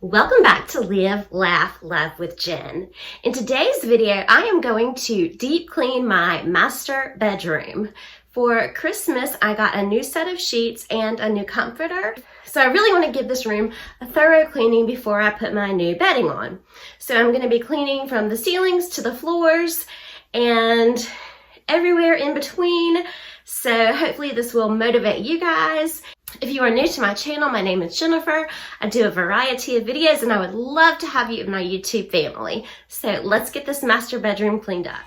Welcome back to Live, Laugh, Love with Jen. In today's video, I am going to deep clean my master bedroom. For Christmas, I got a new set of sheets and a new comforter. So I really want to give this room a thorough cleaning before I put my new bedding on. So I'm going to be cleaning from the ceilings to the floors and everywhere in between. So hopefully this will motivate you guys. If you are new to my channel, my name is Jennifer. I do a variety of videos and I would love to have you in my YouTube family. So let's get this master bedroom cleaned up.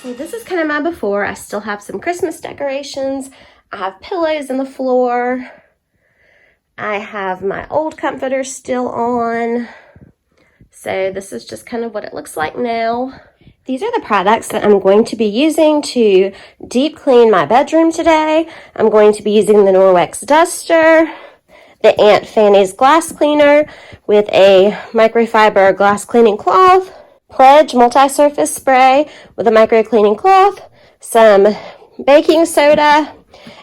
So this is kind of my before. I still have some Christmas decorations. I have pillows in the floor. I have my old comforter still on. So this is just kind of what it looks like now. These are the products that I'm going to be using to deep clean my bedroom today. I'm going to be using the Norwex duster, the Aunt Fanny's glass cleaner with a microfiber glass cleaning cloth, Pledge multi-surface spray with a micro cleaning cloth, some baking soda,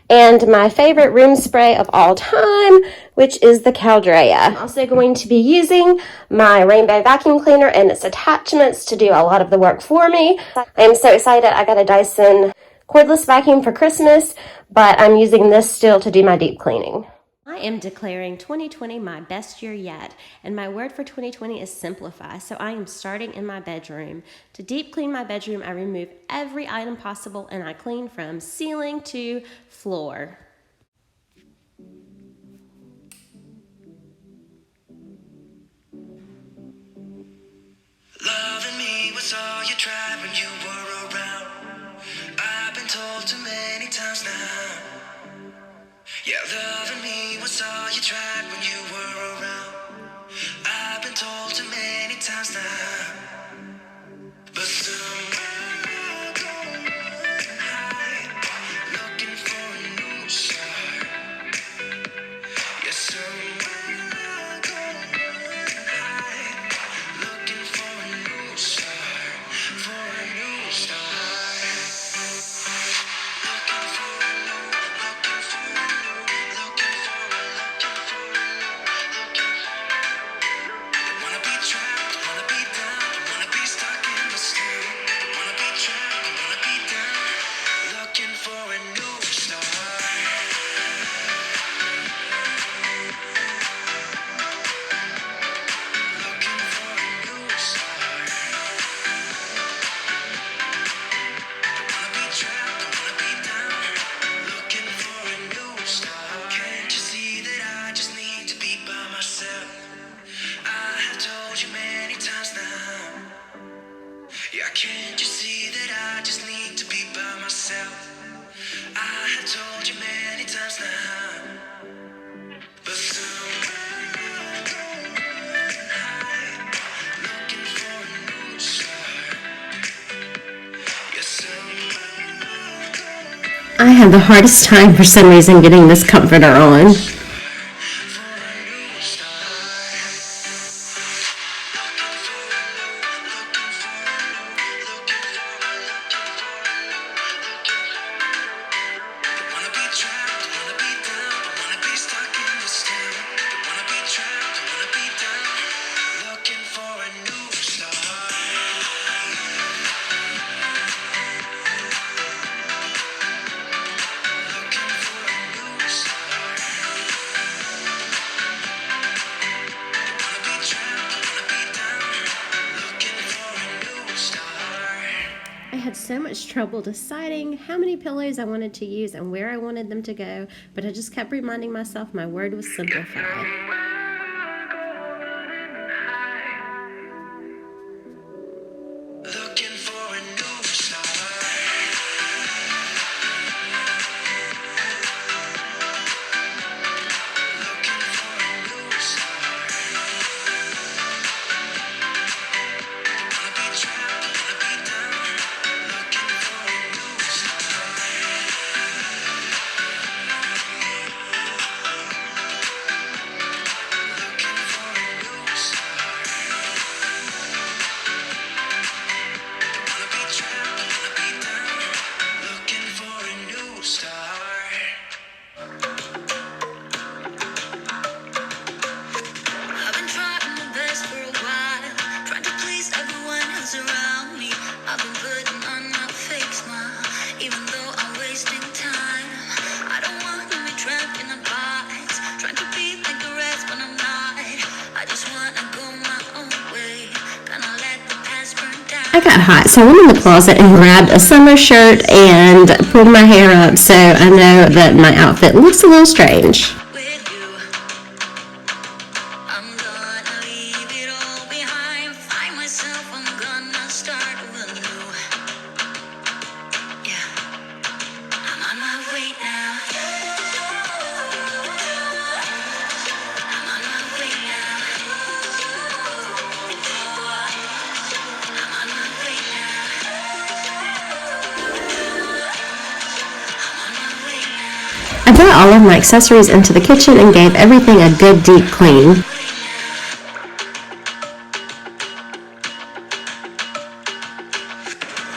and my favorite room spray of all time, which is the Caldrea. I'm also going to be using my rainbow vacuum cleaner and its attachments to do a lot of the work for me. I am so excited. I got a Dyson cordless vacuum for Christmas, but I'm using this still to do my deep cleaning. I am declaring 2020 my best year yet, and my word for 2020 is simplify. So I am starting in my bedroom. To deep clean my bedroom, I remove every item possible and I clean from ceiling to floor. Loving me was all you tried when you were around. I've been told too many times now. Yeah, loving me was all you tried when you were around. I've been told too many times now. But somewhere I go high, looking for a new start. Yeah, somewhere I go high, looking for a new start, for a new start. Can't you see that I just need to be by myself? I have told you many times now. But somewhere I go high, looking for a new start. Yes, somewhere I go. I have the hardest time for some reason getting this comforter on. I had so much trouble deciding how many pillows I wanted to use and where I wanted them to go, but I just kept reminding myself my word was simplify. Looking for a new start. Looking for I got hot, so I went in the closet and grabbed a summer shirt and pulled my hair up, so I know that my outfit looks a little strange. with you. I'm gonna leave it all behind. Find myself, I'm gonna start anew. Yeah, I'm on my way now. I'm on my way now. I'm on my way now. I'm on my way now. I brought all of my accessories into the kitchen and gave everything a good deep clean.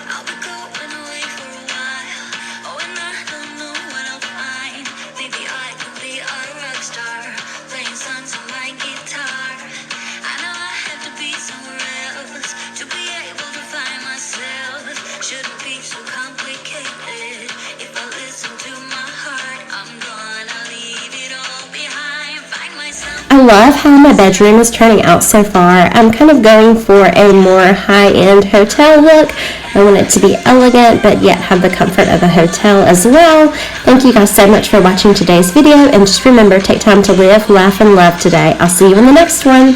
I'll be going away for a while. Oh, and I don't know what I'll find. Maybe I could be a rock star, playing songs on my guitar. I know I have to be somewhere else to be able to find myself. Shouldn't be so complicated. If I listen to my heart, I'm gonna leave it all behind. Find myself. I love how my bedroom is turning out so far. I'm kind of going for a more high-end hotel look. I want it to be elegant, but yet have the comfort of a hotel as well. Thank you guys so much for watching today's video, and just remember, take time to live, laugh, and love today. I'll see you in the next one.